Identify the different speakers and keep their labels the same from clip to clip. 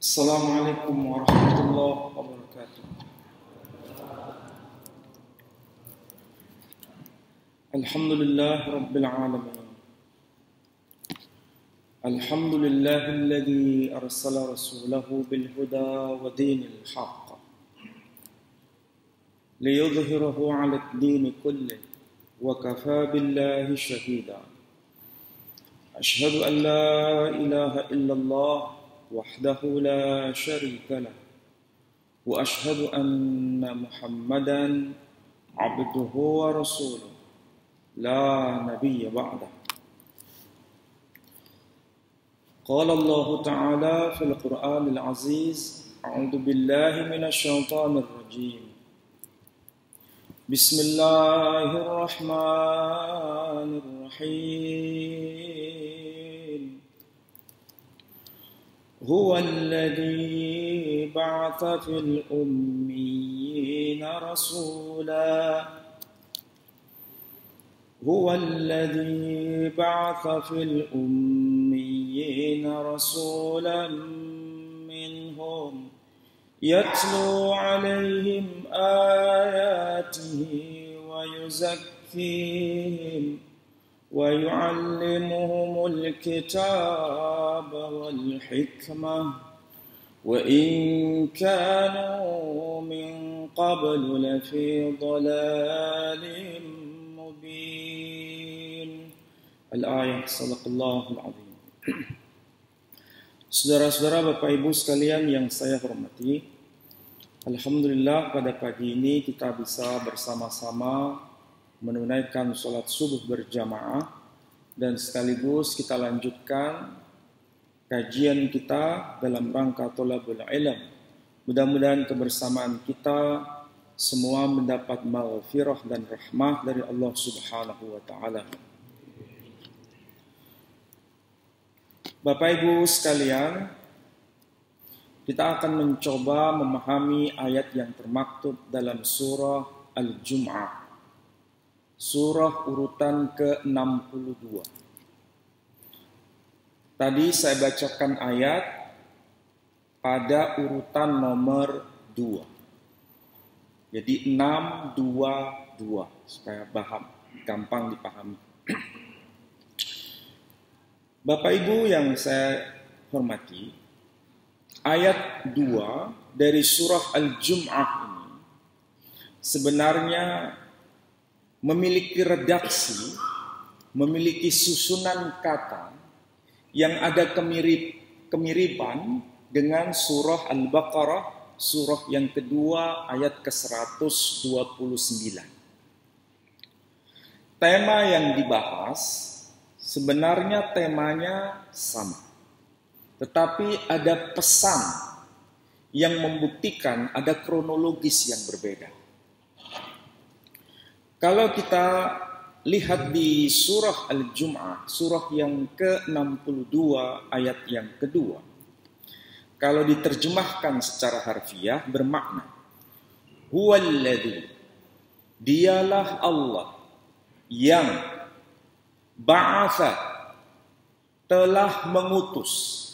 Speaker 1: Assalamualaikum warahmatullahi wabarakatuh. Alhamdulillah rabbil alamin. Alhamdulillahilladzi arsala rasulahu bil huda wa dinil haqq liyudhhirahu 'alad dini kullih wa kafaa billahi shahida. Ashhadu an la ilaha illallah wahdahu la syarika lah wa ashhadu anna Muhammadan abduhu wa rasuluh la nabiyya ba'dah. Qala Allah Ta'ala fil Qur'anil Aziz, a'udzu billahi minasy syaithanir rajim. Bismillahirrahmanirrahim. Huwa alladhi ba'atha fil ummiyina rasula. Huwa alladhi ba'atha fil ummiyina rasulan minhum yatlu 'alaihim ayatihi wa yuzakkihim wa yu'allimuhumul kitaba wal hikmah wa in kanu min qablu lafi dhalalin mubin. Al-ayat, sadaqallahul azim. Saudara-saudara, Bapak Ibu sekalian yang saya hormati, alhamdulillah pada pagi ini kita bisa bersama-sama menunaikan sholat subuh berjamaah dan sekaligus kita lanjutkan kajian kita dalam rangka thalabul ilm. Mudah-mudahan kebersamaan kita semua mendapat maghfirah dan rahmah dari Allah Subhanahu wa Ta'ala. Bapak Ibu sekalian, kita akan mencoba memahami ayat yang termaktub dalam surah Al-Jum'ah, surah urutan ke-62. Tadi saya bacakan ayat pada urutan nomor 2. Jadi 6, 2, 2 supaya gampang dipahami. Bapak Ibu yang saya hormati, ayat 2 dari surah Al-Jum'ah ini sebenarnya memiliki redaksi, memiliki susunan kata yang ada kemiripan dengan surah Al-Baqarah, surah yang kedua ayat ke-129. Tema yang dibahas sebenarnya temanya sama, tetapi ada pesan yang membuktikan ada kronologis yang berbeda. Kalau kita lihat di surah Al-Jum'ah, surah yang ke-62 ayat yang kedua, kalau diterjemahkan secara harfiah bermakna huwallazi, dialah Allah yang ba'atha, telah mengutus.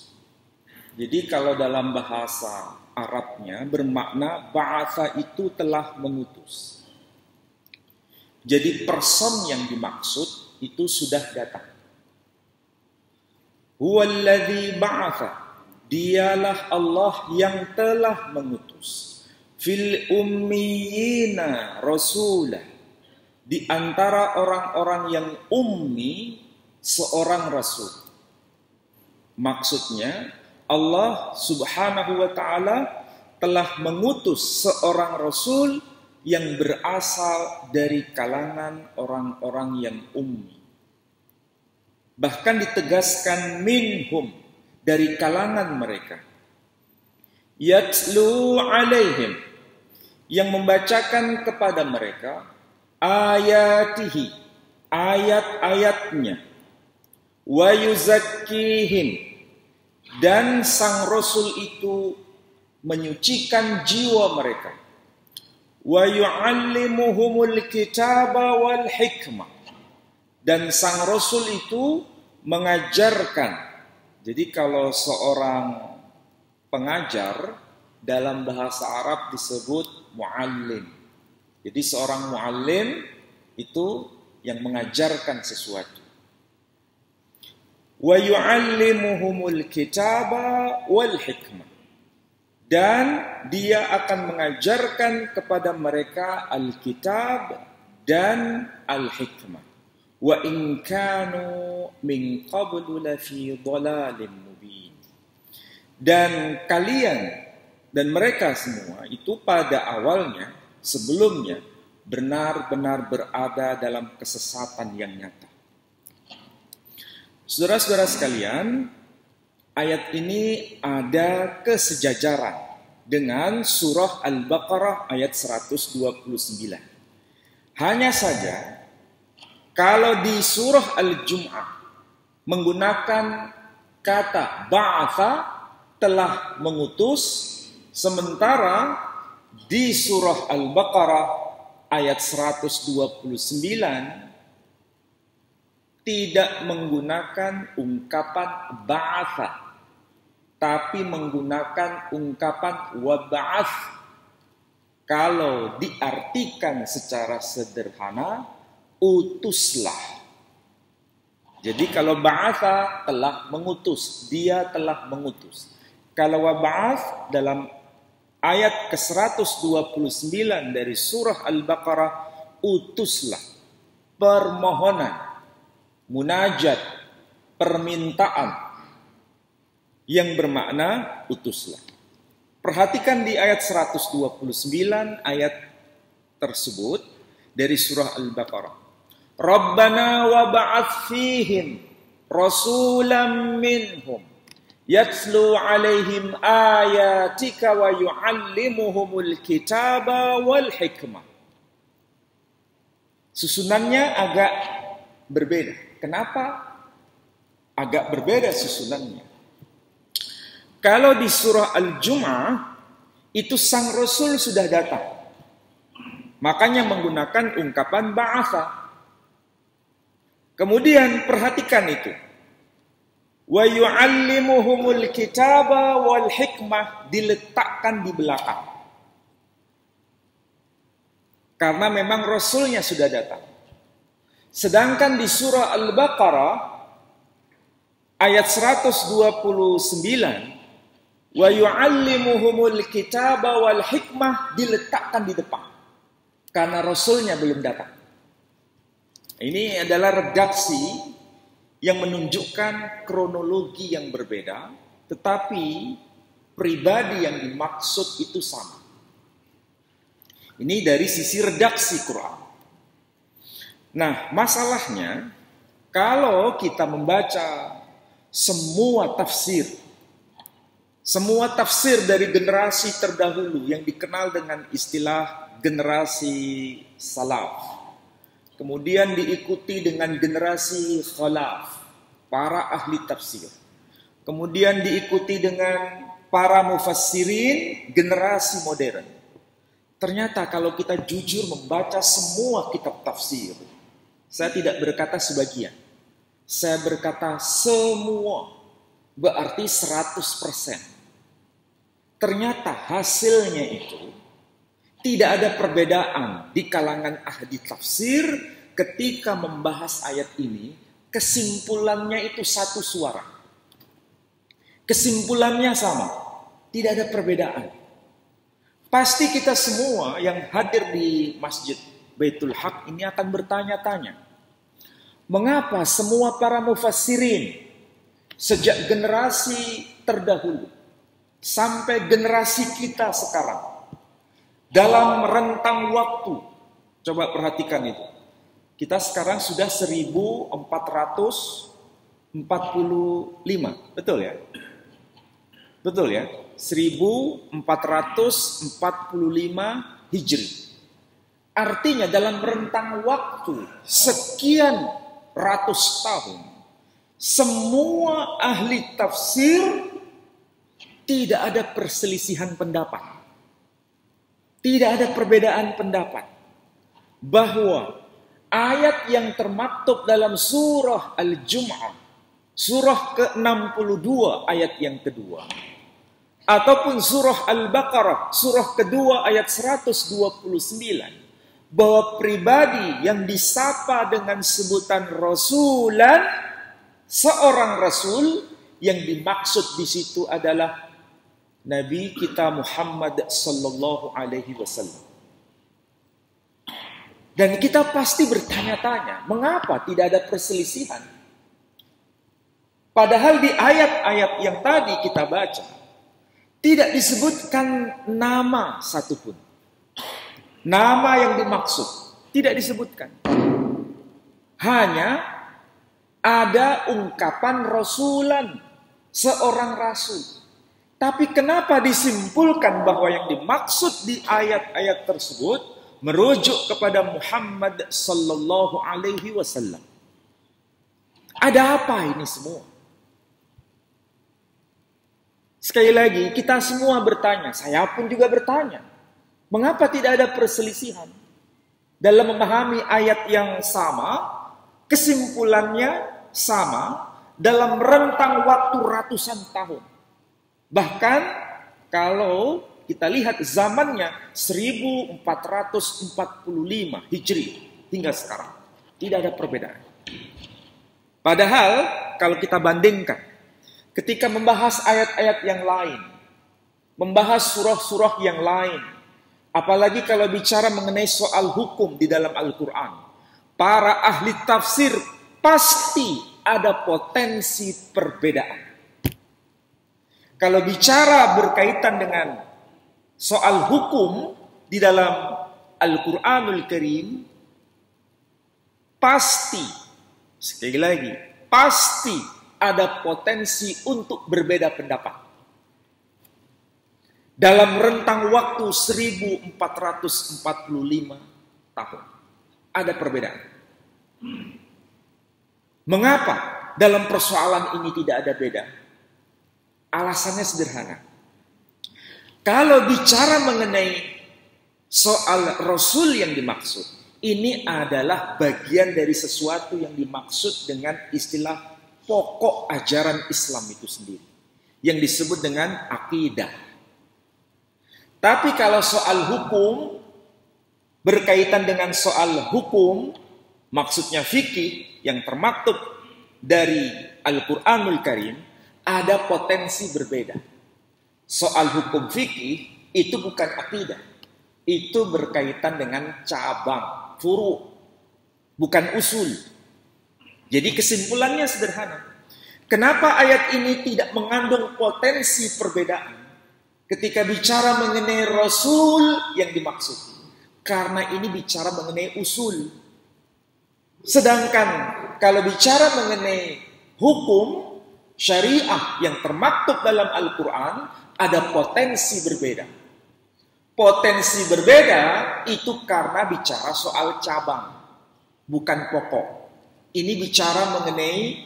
Speaker 1: Jadi kalau dalam bahasa Arabnya bermakna ba'atha itu telah mengutus. Jadi person yang dimaksud itu sudah datang. Huwallazi ba'atha, dialah Allah yang telah mengutus fil ummiyina rasulah, di antara orang-orang yang ummi seorang rasul. Maksudnya Allah Subhanahu wa Ta'ala telah mengutus seorang rasul yang berasal dari kalangan orang-orang yang ummi. Bahkan ditegaskan minhum, dari kalangan mereka. Yatlu alaihim, yang membacakan kepada mereka ayatihi, ayat-ayatnya. Wa yuzakkihim, dan sang rasul itu menyucikan jiwa mereka. Wa yu'allimuhumul kitaba wal hikmah, dan sang rasul itu mengajarkan. Jadi kalau seorang pengajar dalam bahasa Arab disebut muallim. Jadi seorang muallim itu yang mengajarkan sesuatu. Wa yu'allimuhumul kitaba wal hikmah. Dan dia akan mengajarkan kepada mereka Alkitab dan Al-Hikmah. Wa in kanu min qablu lafi dhalalin mubin. Dan kalian dan mereka semua itu pada awalnya, sebelumnya, benar-benar berada dalam kesesatan yang nyata. Saudara-saudara sekalian, ayat ini ada kesejajaran dengan surah Al-Baqarah ayat 129. Hanya saja, kalau di surah Al-Jum'ah menggunakan kata ba'atha, telah mengutus, sementara di surah Al-Baqarah ayat 129 tidak menggunakan ungkapan ba'atha, tapi menggunakan ungkapan waba'ath. Kalau diartikan secara sederhana, utuslah. Jadi kalau ba'atha telah mengutus, dia telah mengutus. Kalau waba'ath dalam ayat ke-129 dari surah Al-Baqarah, utuslah, permohonan, munajat, permintaan yang bermakna utuslah. Perhatikan di ayat 129 ayat tersebut dari surah Al-Baqarah. Rabbana wa ba'ath fihim rasulan minhum yatlu alaihim ayatika wa yu'allimuhumul kitaba wal hikmah. Susunannya agak berbeda. Kenapa agak berbeda susunannya? Kalau di surah Al-Jum'ah itu sang Rasul sudah datang, makanya menggunakan ungkapan ba'atha. Kemudian perhatikan itu, wa yu'allimuhumul kitaba wal hikmah, diletakkan di belakang, karena memang Rasulnya sudah datang. Sedangkan di surah Al-Baqarah ayat 129, wa yu'allimuhumul kitaba wal hikmah, diletakkan di depan karena Rasulnya belum datang. Ini adalah redaksi yang menunjukkan kronologi yang berbeda, tetapi pribadi yang dimaksud itu sama. Ini dari sisi redaksi Quran. Nah, masalahnya kalau kita membaca semua tafsir dari generasi terdahulu yang dikenal dengan istilah generasi salaf, kemudian diikuti dengan generasi khalaf, para ahli tafsir, kemudian diikuti dengan para mufassirin, generasi modern. Ternyata kalau kita jujur membaca semua kitab tafsir, saya tidak berkata sebagian, saya berkata semua, berarti 100%. Ternyata hasilnya itu tidak ada perbedaan di kalangan ahli tafsir ketika membahas ayat ini. Kesimpulannya itu satu suara. Kesimpulannya sama, tidak ada perbedaan. Pasti kita semua yang hadir di Masjid Baitul Haq ini akan bertanya-tanya, mengapa semua para mufassirin sejak generasi terdahulu sampai generasi kita sekarang dalam rentang waktu, coba perhatikan itu, kita sekarang sudah 1445, betul ya? Betul ya? 1445 Hijri. Artinya dalam rentang waktu sekian ratus tahun, semua ahli tafsir tidak ada perselisihan pendapat. Tidak ada perbedaan pendapat bahwa ayat yang termaktub dalam surah Al-Jum'ah, surah ke-62 ayat yang kedua, ataupun surah Al-Baqarah, surah kedua ayat 129, bahwa pribadi yang disapa dengan sebutan rasulan, seorang rasul, yang dimaksud di situ adalah Nabi kita Muhammad sallallahu alaihi wasallam. Dan kita pasti bertanya-tanya, mengapa tidak ada perselisihan? Padahal di ayat-ayat yang tadi kita baca, tidak disebutkan nama satupun. Nama yang dimaksud tidak disebutkan. Hanya ada ungkapan rasulan, seorang rasul. Tapi kenapa disimpulkan bahwa yang dimaksud di ayat-ayat tersebut merujuk kepada Muhammad sallallahu alaihi wasallam? Ada apa ini semua? Sekali lagi, kita semua bertanya, saya pun juga bertanya, mengapa tidak ada perselisihan dalam memahami ayat yang sama, kesimpulannya sama, dalam rentang waktu ratusan tahun. Bahkan kalau kita lihat zamannya 1445 Hijri hingga sekarang, tidak ada perbedaan. Padahal kalau kita bandingkan, ketika membahas ayat-ayat yang lain, membahas surah-surah yang lain, apalagi kalau bicara mengenai soal hukum di dalam Al-Quran, para ahli tafsir pasti ada potensi perbedaan. Kalau bicara berkaitan dengan soal hukum di dalam Al-Quranul Karim, pasti, sekali lagi, pasti ada potensi untuk berbeda pendapat. Dalam rentang waktu 1445 tahun, ada perbedaan. Mengapa dalam persoalan ini tidak ada beda? Alasannya sederhana. Kalau bicara mengenai soal Rasul yang dimaksud, ini adalah bagian dari sesuatu yang dimaksud dengan istilah pokok ajaran Islam itu sendiri, yang disebut dengan akidah. Tapi kalau soal hukum, berkaitan dengan soal hukum, maksudnya fikih yang termaktub dari Al-Quranul Karim, ada potensi berbeda. Soal hukum fikih itu bukan akidah, itu berkaitan dengan cabang, furu, bukan usul. Jadi kesimpulannya sederhana. Kenapa ayat ini tidak mengandung potensi perbedaan ketika bicara mengenai Rasul yang dimaksud? Karena ini bicara mengenai usul. Sedangkan kalau bicara mengenai hukum syariah yang termaktub dalam Al-Quran, ada potensi berbeda. Potensi berbeda itu karena bicara soal cabang, bukan pokok. Ini bicara mengenai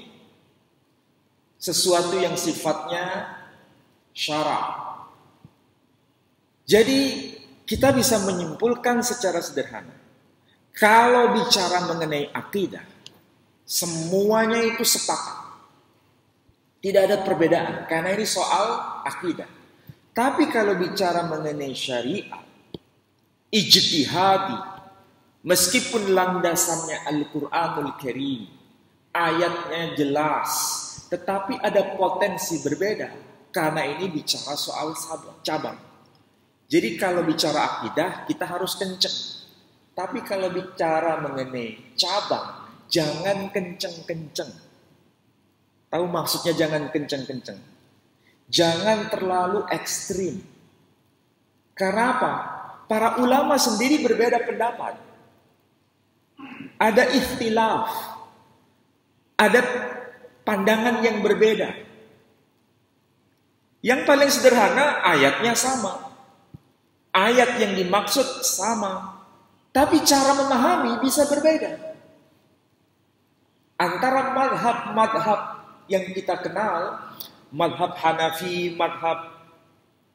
Speaker 1: sesuatu yang sifatnya syara. Jadi kita bisa menyimpulkan secara sederhana, kalau bicara mengenai akidah, semuanya itu sepakat. Tidak ada perbedaan, karena ini soal akidah. Tapi kalau bicara mengenai syariat, ijtihadi, meskipun landasannya Al-Quranul Karim, ayatnya jelas, tetapi ada potensi berbeda, karena ini bicara soal cabang. Jadi kalau bicara akidah, kita harus kenceng. Tapi kalau bicara mengenai cabang, jangan kenceng-kenceng. Tahu maksudnya jangan kenceng-kenceng. Jangan terlalu ekstrim. Karena apa? Para ulama sendiri berbeda pendapat. Ada ikhtilaf. Ada pandangan yang berbeda. Yang paling sederhana, ayatnya sama. Ayat yang dimaksud sama. Tapi cara memahami bisa berbeda. Antara madhab-madhab yang kita kenal, madhab Hanafi, madhab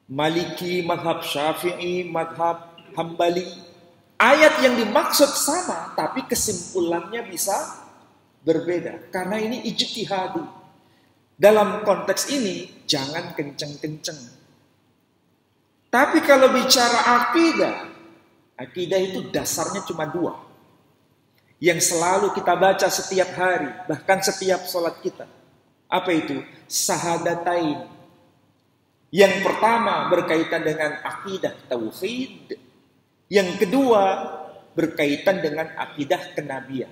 Speaker 1: Maliki, madhab Syafi'i, madhab Hambali, ayat yang dimaksud sama, tapi kesimpulannya bisa berbeda. Karena ini ijtihadi. Dalam konteks ini, jangan kenceng-kenceng. Tapi kalau bicara akidah itu dasarnya cuma dua. Yang selalu kita baca setiap hari, bahkan setiap sholat kita. Apa itu? Syahadatain. Yang pertama berkaitan dengan akidah tauhid. Yang kedua berkaitan dengan akidah kenabian.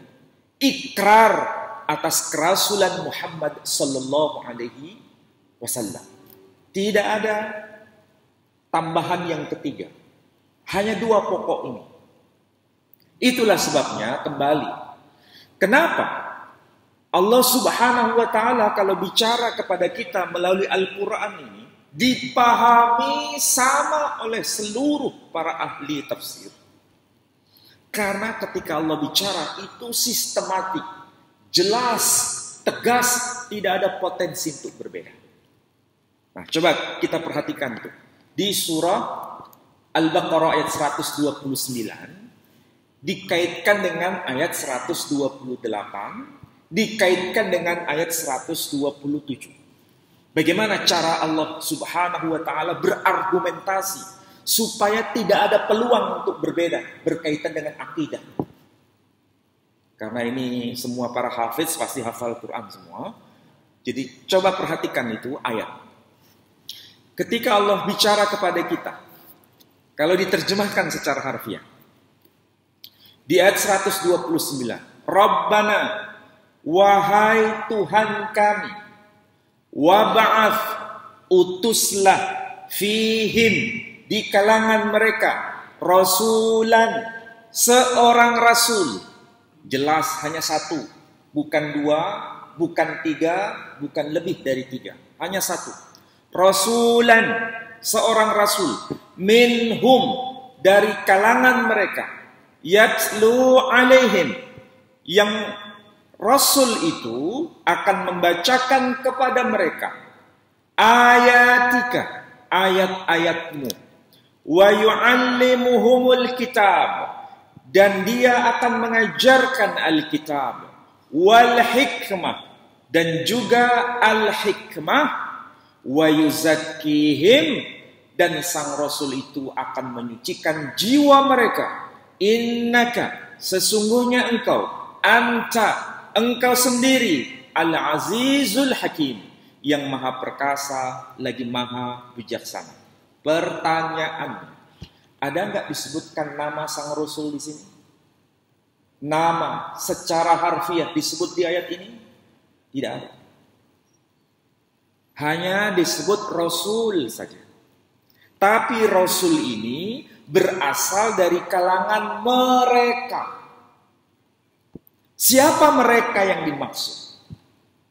Speaker 1: Ikrar atas kerasulan Muhammad sallallahu alaihi wasallam. Tidak ada tambahan yang ketiga. Hanya dua pokok ini. Itulah sebabnya kembali. Kenapa Allah subhanahu wa ta'ala kalau bicara kepada kita melalui Al-Quran ini dipahami sama oleh seluruh para ahli tafsir. Karena ketika Allah bicara itu sistematik, jelas, tegas, tidak ada potensi untuk berbeda. Nah, coba kita perhatikan tuh. Di surah Al-Baqarah ayat 129 dikaitkan dengan ayat 128, dikaitkan dengan ayat 127. Bagaimana cara Allah subhanahu wa ta'ala berargumentasi supaya tidak ada peluang untuk berbeda berkaitan dengan akidah. Karena ini semua para hafiz pasti hafal Quran semua. Jadi coba perhatikan itu ayat. Ketika Allah bicara kepada kita, kalau diterjemahkan secara harfiah, di ayat 129, Rabbana, wahai Tuhan kami, wab'ath, utuslah, fihim, di kalangan mereka, rasulan, seorang rasul. Jelas hanya satu, bukan dua, bukan tiga, bukan lebih dari tiga, hanya satu. Rasulan, seorang rasul, minhum, dari kalangan mereka, yatlu alaihim, yang rasul itu akan membacakan kepada mereka ayatika, ayat-ayatmu, wa yu'allimuhumul kitab, dan dia akan mengajarkan Alkitab, wal hikmah, dan juga al-hikmah, wa yuzakkihim, dan sang rasul itu akan menyucikan jiwa mereka. Innaka, sesungguhnya engkau, anta, engkau sendiri, al-azizul hakim, yang maha perkasa lagi maha bijaksana. Pertanyaan, ada nggak disebutkan nama sang rasul di sini? Nama secara harfiah disebut di ayat ini? Tidak ada. Hanya disebut rasul saja. Tapi rasul ini berasal dari kalangan mereka. Siapa mereka yang dimaksud?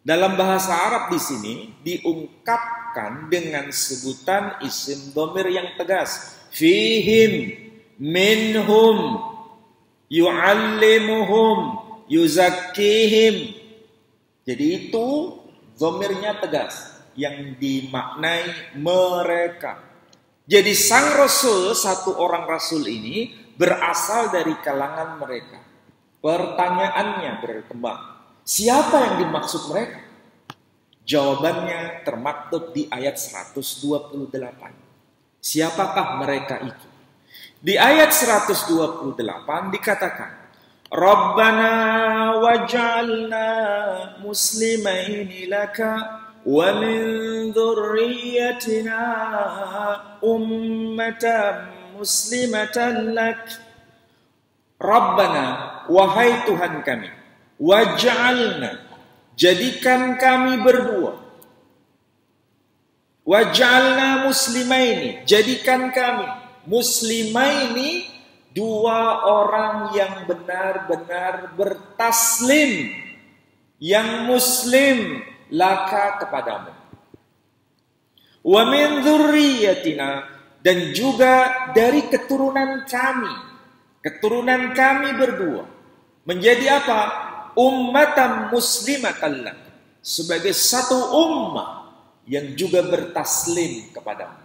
Speaker 1: Dalam bahasa Arab di sini diungkapkan dengan sebutan isim dhamir yang tegas. Fihim, minhum, yu'allimuhum, yuzakkihim. Jadi itu dhamirnya tegas, yang dimaknai mereka. Jadi sang rasul, satu orang rasul ini berasal dari kalangan mereka. Pertanyaannya berkembang, siapa yang dimaksud mereka? Jawabannya termaktub di ayat 128. Siapakah mereka itu? Di ayat 128 dikatakan, Rabbana waj'alna muslimaini laka wa min dzurriyyatina ummatan muslimatan lak. Rabbana, wahai Tuhan kami, waj'alna, jadikan kami berdua, waj'alna muslimaini, jadikan kami muslimaini, dua orang yang benar-benar bertaslim, yang muslim laka kepadamu. Wa min dzurriyyatina, dan juga dari keturunan kami berdua, menjadi apa? Ummatan muslimatan lak, sebagai satu ummah yang juga bertaslim kepadamu.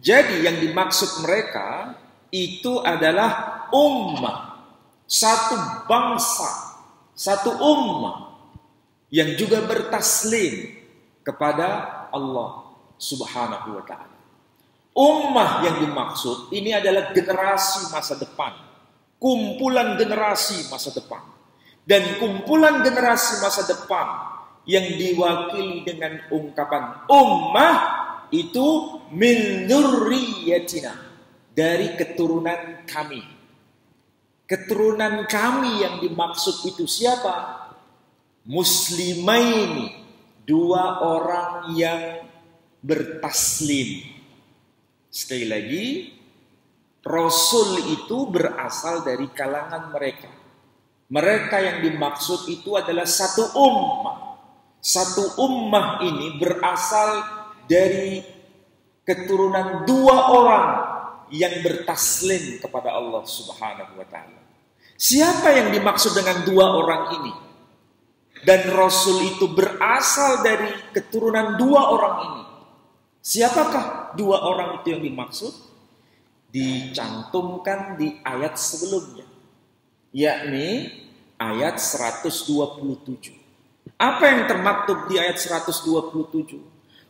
Speaker 1: Jadi yang dimaksud mereka itu adalah ummah, satu bangsa, satu ummah yang juga bertaslim kepada Allah subhanahu wa ta'ala.
Speaker 2: Ummah yang dimaksud ini adalah generasi masa depan. Kumpulan generasi masa depan. Dan kumpulan generasi masa depan yang diwakili dengan ungkapan ummah itu min dzurriyyatina, dari keturunan kami. Keturunan kami yang dimaksud itu siapa? Muslimaini, dua orang yang bertaslim. Sekali lagi, Rasul itu berasal dari kalangan mereka. Mereka yang dimaksud itu adalah satu ummah. Satu ummah ini berasal dari keturunan dua orang yang bertaslim kepada Allah Subhanahu wa ta'ala. Siapa yang dimaksud dengan dua orang ini? Dan Rasul itu berasal dari keturunan dua orang ini. Siapakah dua orang itu yang dimaksud? Dicantumkan di ayat sebelumnya, yakni ayat 127. Apa yang termaktub di ayat 127?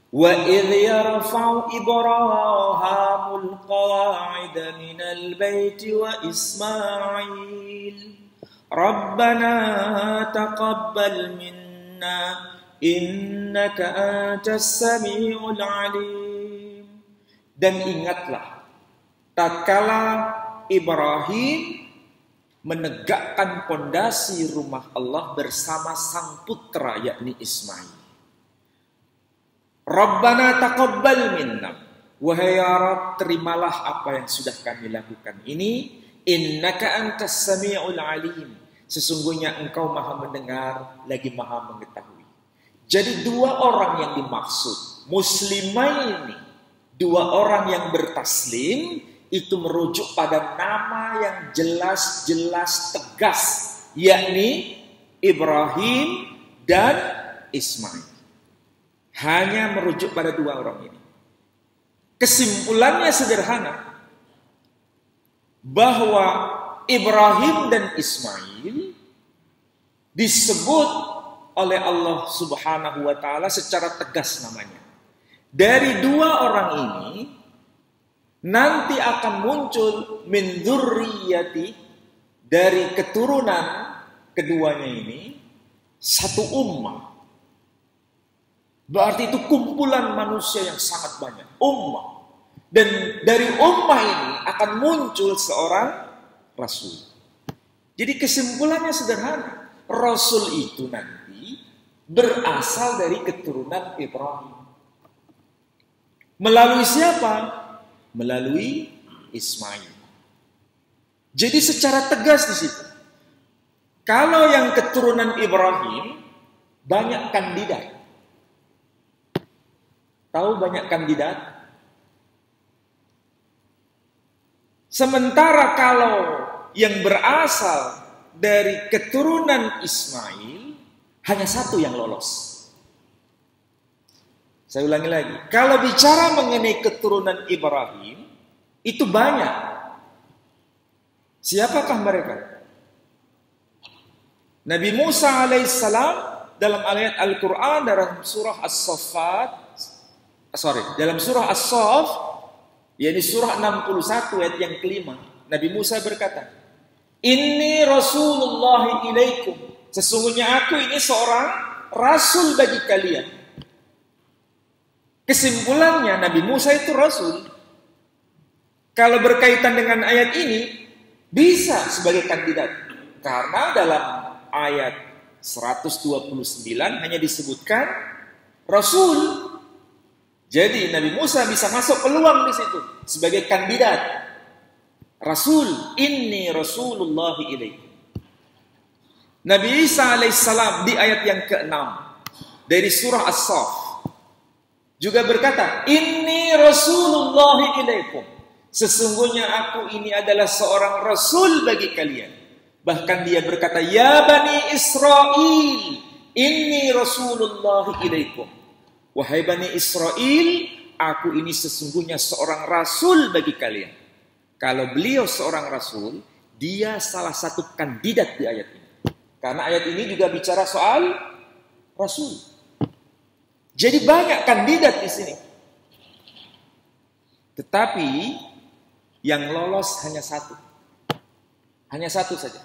Speaker 2: Wa idh yarfa'u Ibrahimul qawa'ida minal baiti wa Ismail Rabbana taqabbal minna innaka antas samiul alim. Dan ingatlah tatkala Ibrahim menegakkan pondasi rumah Allah bersama sang putra yakni Ismail. Rabbana taqabbal minna, wahai ya Rabb, terimalah apa yang sudah kami lakukan ini. Innaka antas samiul alim, sesungguhnya engkau maha mendengar lagi maha mengetahui. Jadi dua orang yang dimaksud muslimaini, dua orang yang bertaslim, itu merujuk pada nama yang jelas-jelas tegas, yakni Ibrahim dan Ismail. Hanya merujuk pada dua orang ini. Kesimpulannya sederhana, bahwa Ibrahim dan Ismail disebut oleh Allah Subhanahu wa ta'ala secara tegas namanya. Dari dua orang ini nanti akan muncul min dzurriyyati, dari keturunan keduanya ini satu ummah. Berarti itu kumpulan manusia yang sangat banyak, ummah. Dan dari ummah ini akan muncul seorang rasul. Jadi kesimpulannya sederhana, rasul itu nanti berasal dari keturunan Ibrahim. Melalui siapa? Melalui Ismail. Jadi secara tegas di situ. Kalau yang keturunan Ibrahim banyak kandidat. Tahu banyak kandidat? Sementara kalau yang berasal dari keturunan Ismail hanya satu yang lolos. Saya ulangi lagi. Kalau bicara mengenai keturunan Ibrahim, itu banyak. Siapakah mereka? Nabi Musa alaihissalam dalam ayat Al-Quran dalam surah dalam surah As-Saff, yakni surah 61 ayat yang kelima, Nabi Musa berkata, Inni Rasulullah ilaikum, sesungguhnya aku ini seorang rasul bagi kalian. Kesimpulannya Nabi Musa itu rasul. Kalau berkaitan dengan ayat ini bisa sebagai kandidat, karena dalam ayat 129 hanya disebutkan rasul. Jadi Nabi Musa bisa masuk peluang di situ sebagai kandidat rasul. Inni Rasulullah ilaikum. Nabi Isa alaihissalam di ayat yang ke-6 dari surah As-Saff juga berkata, Inni Rasulullah ilaikum, sesungguhnya aku ini adalah seorang rasul bagi kalian. Bahkan dia berkata, Ya Bani Israel, Inni Rasulullah ilaikum. Wahai Bani Israel, aku ini sesungguhnya seorang rasul bagi kalian. Kalau beliau seorang rasul, dia salah satu kandidat di ayat ini. Karena ayat ini juga bicara soal rasul. Jadi banyak kandidat di sini. Tetapi yang lolos hanya satu. Hanya satu saja.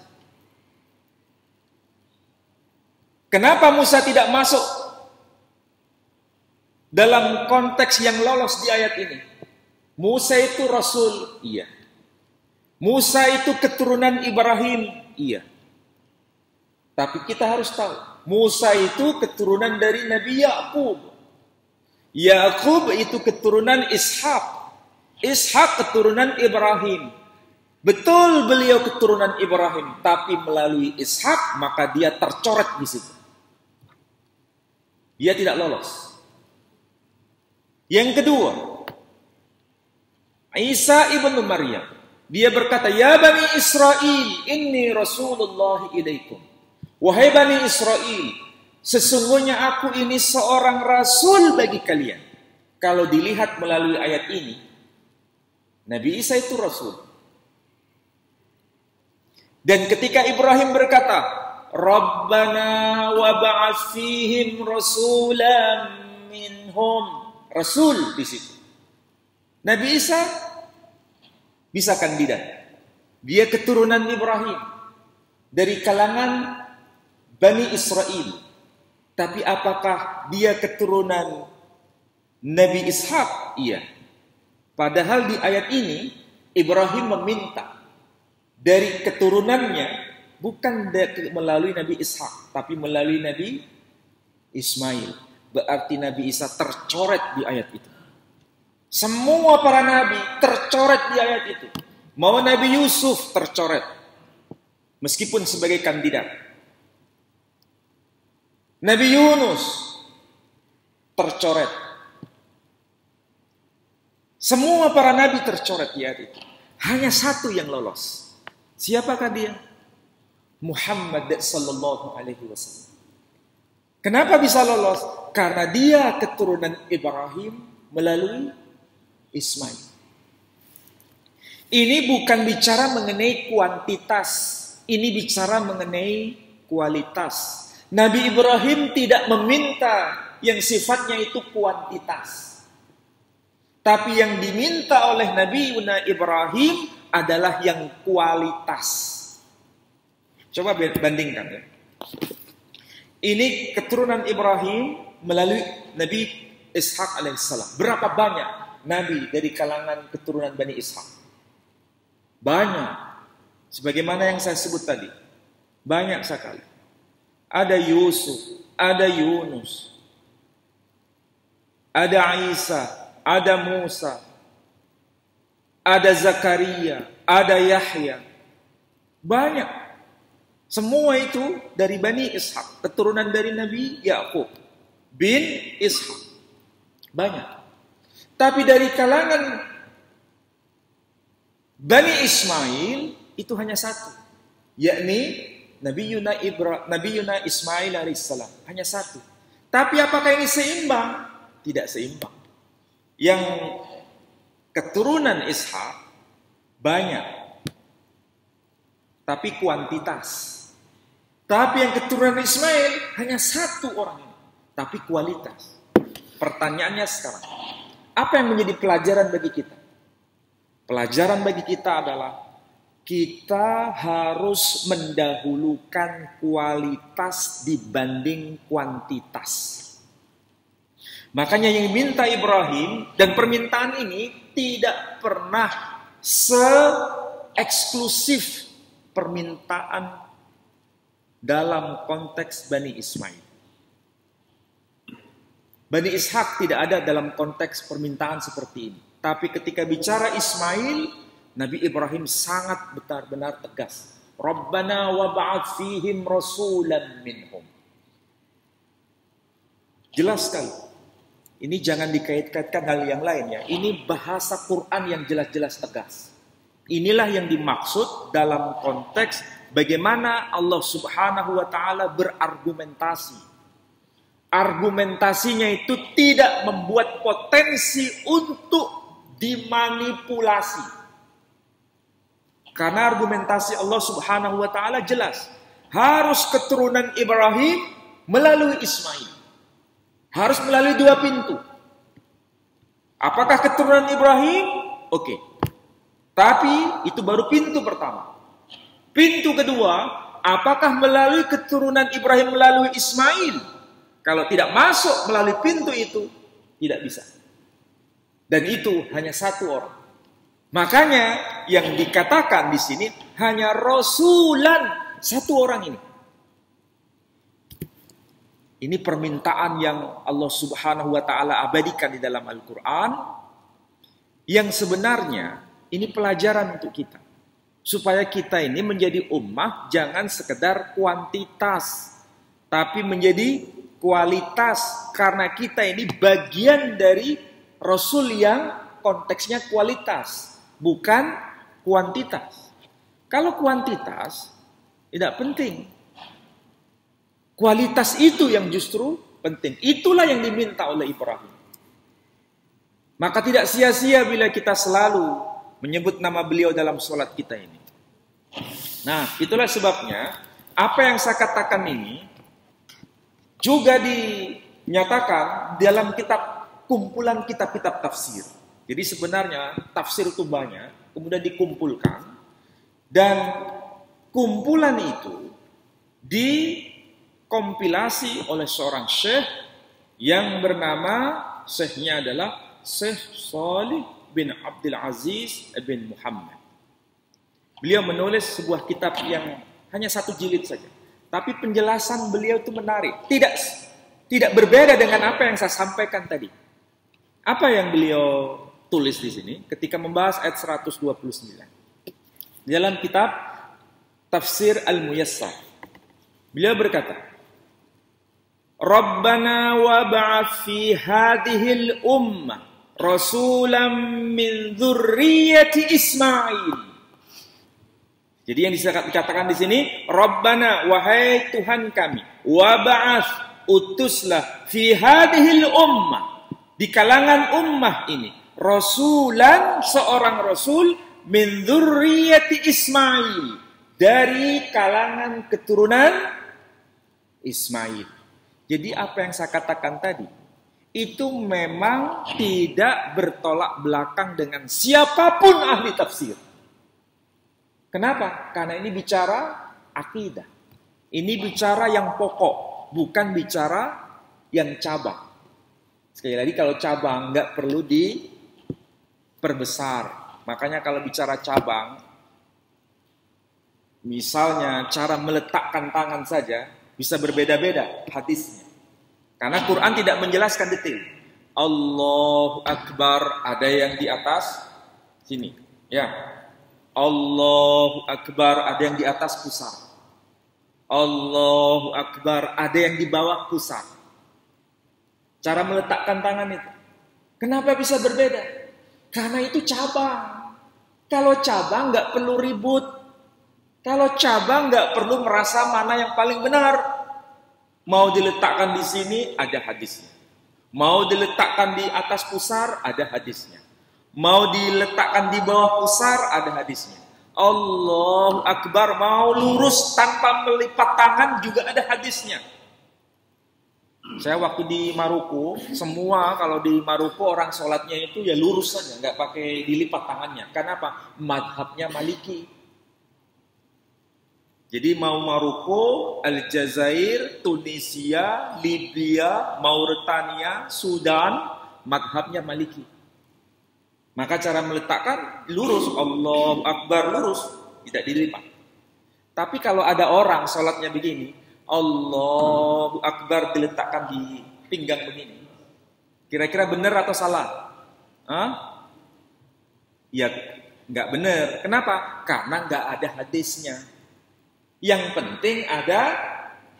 Speaker 2: Kenapa Musa tidak masuk dalam konteks yang lolos di ayat ini? Musa itu Rasul, iya. Musa itu keturunan Ibrahim, iya. Tapi kita harus tahu, Musa itu keturunan dari Nabi Yakub. Yakub itu keturunan Ishak. Ishak keturunan Ibrahim. Betul beliau keturunan Ibrahim, tapi melalui Ishak maka dia tercoret di situ. Dia tidak lolos. Yang kedua, Isa ibnu Maryam. Dia berkata, "Ya Bani Israel, inni Rasulullah ilaikum." Wahai Bani Israel, sesungguhnya aku ini seorang rasul bagi kalian. Kalau dilihat melalui ayat ini, Nabi Isa itu rasul. Dan ketika Ibrahim berkata, Rabbana wa ba'ats fihim rasulan minhum. Rasul di situ. Nabi Isa bisa kandidat. Dia keturunan Ibrahim dari kalangan Bani Israel. Tapi apakah dia keturunan Nabi Ishak? Iya. Padahal di ayat ini Ibrahim meminta dari keturunannya bukan melalui Nabi Ishak, tapi melalui Nabi Ismail. Berarti Nabi Isa tercoret di ayat itu. Semua para nabi tercoret di ayat itu. Mau Nabi Yusuf tercoret, meskipun sebagai kandidat. Nabi Yunus tercoret. Semua para nabi tercoret di ayat itu. Hanya satu yang lolos. Siapakah dia? Muhammad sallallahu alaihi wasallam. Kenapa bisa lolos? Karena dia keturunan Ibrahim melalui Ismail. Ini bukan bicara mengenai kuantitas, ini bicara mengenai kualitas. Nabi Ibrahim tidak meminta yang sifatnya itu kuantitas. Tapi yang diminta oleh Nabi Ibrahim adalah yang kualitas. Coba bandingkan ya. Ini keturunan Ibrahim melalui Nabi Ishak alaihissalam. Berapa banyak nabi dari kalangan keturunan Bani Ishak? Banyak. Sebagaimana yang saya sebut tadi. Banyak sekali. Ada Yusuf, ada Yunus, ada Isa, ada Musa, ada Zakaria, ada Yahya. Banyak. Semua itu dari Bani Ishak, keturunan dari Nabi Yakub bin Ishak. Banyak. Tapi dari kalangan Bani Ismail itu hanya satu, yakni Nabi Yuna Ismail alaihissalam. Hanya satu. Tapi apakah ini seimbang? Tidak seimbang. Yang keturunan Ishak banyak, tapi kuantitas. Tapi yang keturunan Ismail hanya satu orang ini, tapi kualitas. Pertanyaannya sekarang, apa yang menjadi pelajaran bagi kita? Pelajaran bagi kita adalah kita harus mendahulukan kualitas dibanding kuantitas. Makanya yang minta Ibrahim dan permintaan ini tidak pernah se-eksklusif permintaan dalam konteks Bani Ismail. Bani Ishak tidak ada dalam konteks permintaan seperti ini. Tapi ketika bicara Ismail, Nabi Ibrahim sangat benar-benar tegas. Rabbana wa ba'ats fihim rasulan minhum. Jelas sekali. Ini jangan dikait-kaitkan hal yang lain ya. Ini bahasa Quran yang jelas-jelas tegas. Inilah yang dimaksud dalam konteks bagaimana Allah Subhanahu wa taala berargumentasi. Argumentasinya itu tidak membuat potensi untuk dimanipulasi. Karena argumentasi Allah Subhanahu wa taala jelas. Harus keturunan Ibrahim melalui Ismail. Harus melalui dua pintu. Apakah keturunan Ibrahim Oke. Tapi itu baru pintu pertama. Pintu kedua, apakah melalui keturunan Ibrahim melalui Ismail? Kalau tidak masuk melalui pintu itu, tidak bisa. Dan itu hanya satu orang. Makanya yang dikatakan di sini hanya rasulan, satu orang ini. Ini permintaan yang Allah Subhanahu wa taala abadikan di dalam Al-Qur'an, yang sebenarnya ini pelajaran untuk kita. Supaya kita ini menjadi ummah jangan sekedar kuantitas, tapi menjadi kualitas. Karena kita ini bagian dari Rasul yang konteksnya kualitas, bukan kuantitas. Kalau kuantitas tidak penting. Kualitas itu yang justru penting. Itulah yang diminta oleh Ibrahim. Maka tidak sia-sia bila kita selalu menyebut nama beliau dalam sholat kita ini. Nah, itulah sebabnya apa yang saya katakan ini juga dinyatakan dalam kumpulan kitab-kitab tafsir. Jadi sebenarnya tafsir itu banyak, kemudian dikumpulkan, dan kumpulan itu dikompilasi oleh seorang syekh yang bernama, syekhnya adalah Syekh Shalih bin Abdul Aziz bin Muhammad. Beliau menulis sebuah kitab yang hanya 1 jilid saja. Tapi penjelasan beliau itu menarik. Tidak berbeda dengan apa yang saya sampaikan tadi. Apa yang beliau tulis di sini ketika membahas ayat 129. Dalam kitab Tafsir Al-Muyassar. Beliau berkata, Rabbana wab'ath fi hadhil ummah rasulam min dzurriyyati Ismail. Jadi yang dikatakan di sini, Rabbana, wahai Tuhan kami, wab'ath, utuslah fi hadhil ummah, di kalangan ummah ini, rasulan, seorang rasul min dzurriyyati Ismail, dari kalangan keturunan Ismail. Jadi apa yang saya katakan tadi itu memang tidak bertolak belakang dengan siapapun ahli tafsir. Kenapa? Karena ini bicara akidah. Ini bicara yang pokok, bukan bicara yang cabang. Sekali lagi, kalau cabang nggak perlu diperbesar. Makanya kalau bicara cabang, misalnya cara meletakkan tangan saja bisa berbeda-beda hadisnya. Karena Quran tidak menjelaskan detail. Allahu Akbar, ada yang di atas sini, ya. Allahu Akbar, ada yang di atas pusar. Allahu Akbar, ada yang di bawah pusar. Cara meletakkan tangan itu. Kenapa bisa berbeda? Karena itu cabang. Kalau cabang nggak perlu ribut. Kalau cabang nggak perlu merasa mana yang paling benar. Mau diletakkan di sini, ada hadisnya. Mau diletakkan di atas pusar, ada hadisnya. Mau diletakkan di bawah pusar, ada hadisnya. Allahu Akbar, mau lurus tanpa melipat tangan, juga ada hadisnya. Saya waktu di Maroko, semua kalau di Maroko orang sholatnya itu ya lurus saja, nggak pakai dilipat tangannya. Kenapa? Madhabnya Maliki. Jadi mau Maroko, Aljazair, Tunisia, Libya, Mauritania, Sudan, madhabnya Maliki. Maka cara meletakkan lurus, Allahu Akbar, lurus, tidak dilipat. Tapi kalau ada orang sholatnya begini, Allahu Akbar diletakkan di pinggang begini. Kira-kira benar atau salah? Ya nggak benar. Kenapa? Karena nggak ada hadisnya. Yang penting ada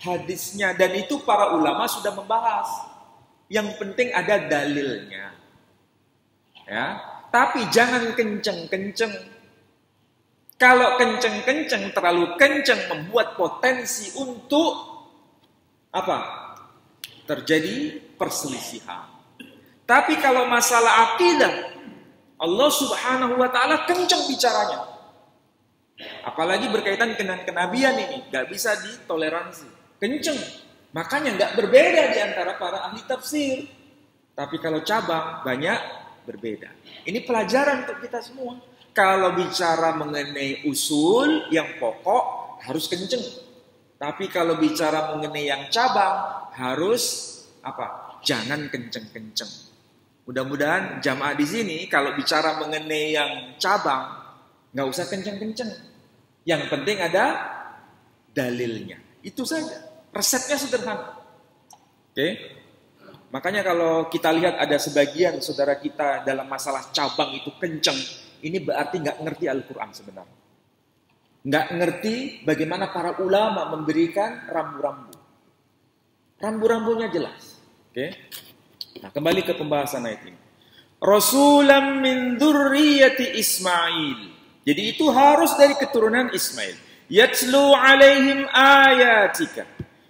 Speaker 2: hadisnya, dan itu para ulama sudah membahas. Yang penting ada dalilnya. Ya, tapi jangan kenceng-kenceng. Kalau kenceng-kenceng, terlalu kenceng membuat potensi untuk apa? Terjadi perselisihan. Tapi kalau masalah akidah, Allah Subhanahu wa taala kenceng bicaranya. Apalagi berkaitan dengan kenabian ini, gak bisa ditoleransi, kenceng. Makanya gak berbeda di antara para ahli tafsir. Tapi kalau cabang, banyak berbeda. Ini pelajaran untuk kita semua. Kalau bicara mengenai usul yang pokok harus kenceng. Tapi kalau bicara mengenai yang cabang harus apa? Jangan kenceng-kenceng. Mudah-mudahan jamaah di sini kalau bicara mengenai yang cabang nggak usah kenceng-kenceng. Yang penting ada dalilnya. Itu saja. Resepnya sederhana. Oke? Makanya kalau kita lihat ada sebagian saudara kita dalam masalah cabang itu kenceng, ini berarti nggak ngerti Al-Quran sebenarnya. Nggak ngerti bagaimana para ulama memberikan rambu-rambu. Rambu-rambunya jelas. Oke? Nah, kembali ke pembahasan ayat ini. Rasulam min dzurriyyati Ismail. Jadi itu harus dari keturunan Ismail. Yatslu alaihim ayatika.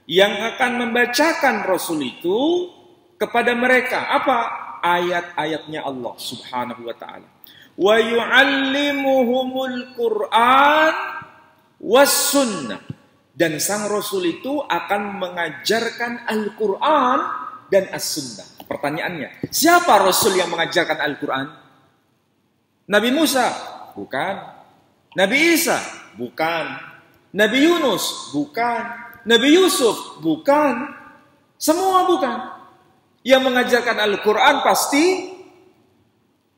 Speaker 2: Yang akan membacakan Rasul itu kepada mereka. Apa? Ayat-ayatnya Allah subhanahu wa ta'ala. Wa yu'allimuhumul Qur'an was sunnah. Dan sang Rasul itu akan mengajarkan Al-Quran dan As-Sunnah. Pertanyaannya, siapa Rasul yang mengajarkan Al-Quran? Nabi Musa? Bukan. Nabi Isa? Bukan. Nabi Yunus? Bukan. Nabi Yusuf? Bukan. Semua bukan. Yang mengajarkan Al-Quran pasti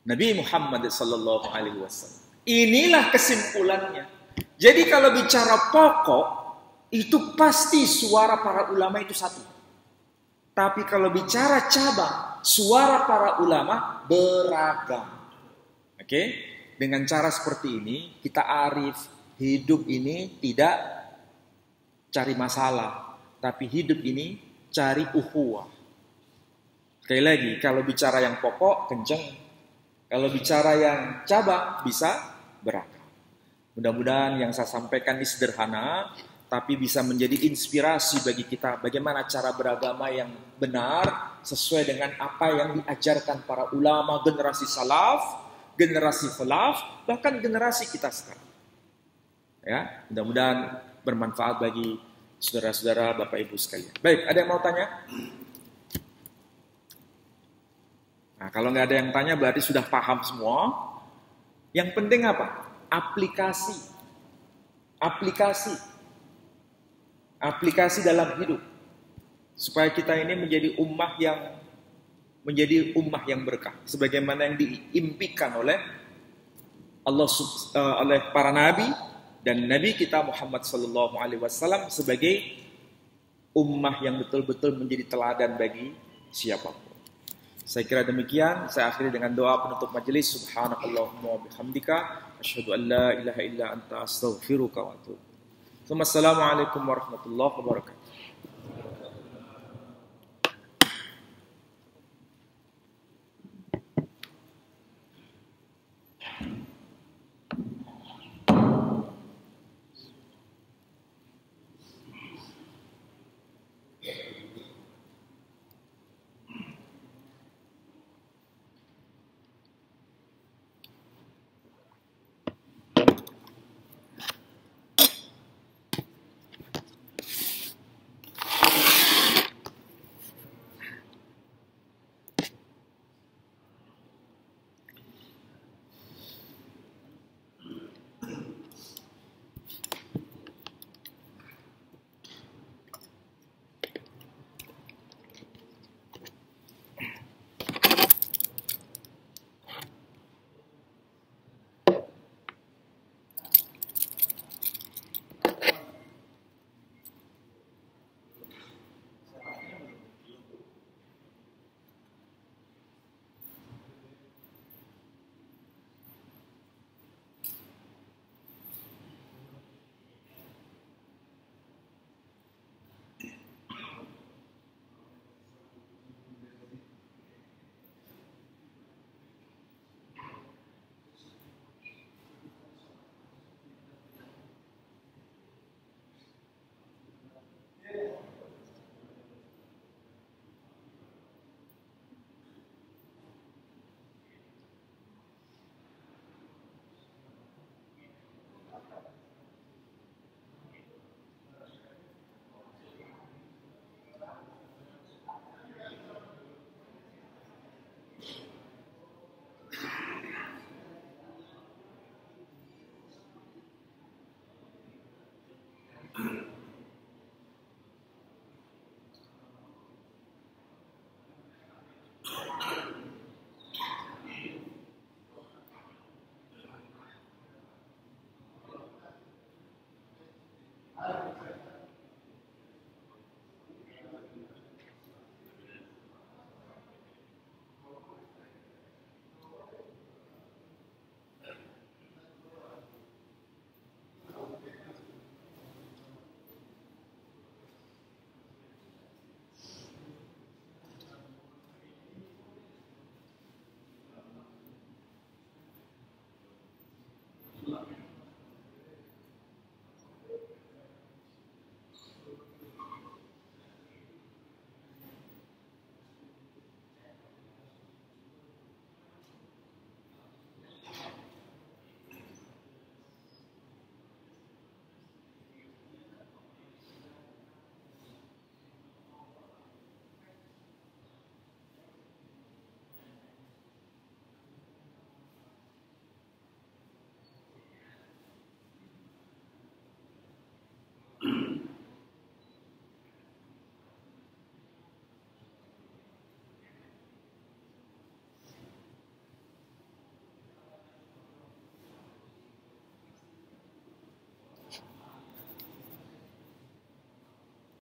Speaker 2: Nabi Muhammad sallallahu alaihi wasallam. Inilah kesimpulannya. Jadi kalau bicara pokok, itu pasti suara para ulama itu satu. Tapi kalau bicara cabang, suara para ulama beragam. Oke? Dengan cara seperti ini, kita arif hidup ini tidak cari masalah, tapi hidup ini cari ukhuwah. Sekali lagi, kalau bicara yang pokok, kenceng. Kalau bicara yang cabang, bisa beragam. Mudah-mudahan yang saya sampaikan ini sederhana, tapi bisa menjadi inspirasi bagi kita bagaimana cara beragama yang benar sesuai dengan apa yang diajarkan para ulama generasi salaf, generasi khalaf, bahkan generasi kita sekarang. Ya, mudah-mudahan bermanfaat bagi saudara-saudara, Bapak Ibu sekalian. Baik, ada yang mau tanya? Nah, kalau nggak ada yang tanya berarti sudah paham semua. Yang penting apa? Aplikasi dalam hidup, supaya kita ini menjadi ummah yang berkah, sebagaimana yang diimpikan oleh Allah, oleh para nabi dan nabi kita Muhammad sallallahu alaihi wasallam sebagai ummah yang betul-betul menjadi teladan bagi siapapun. Saya kira demikian. Saya akhiri dengan doa penutup majelis. Subhanakallahumma wa bihamdika asyhadu an la ilaha illa anta astaghfiruka wa atubu. Assalamualaikum warahmatullahi wabarakatuh.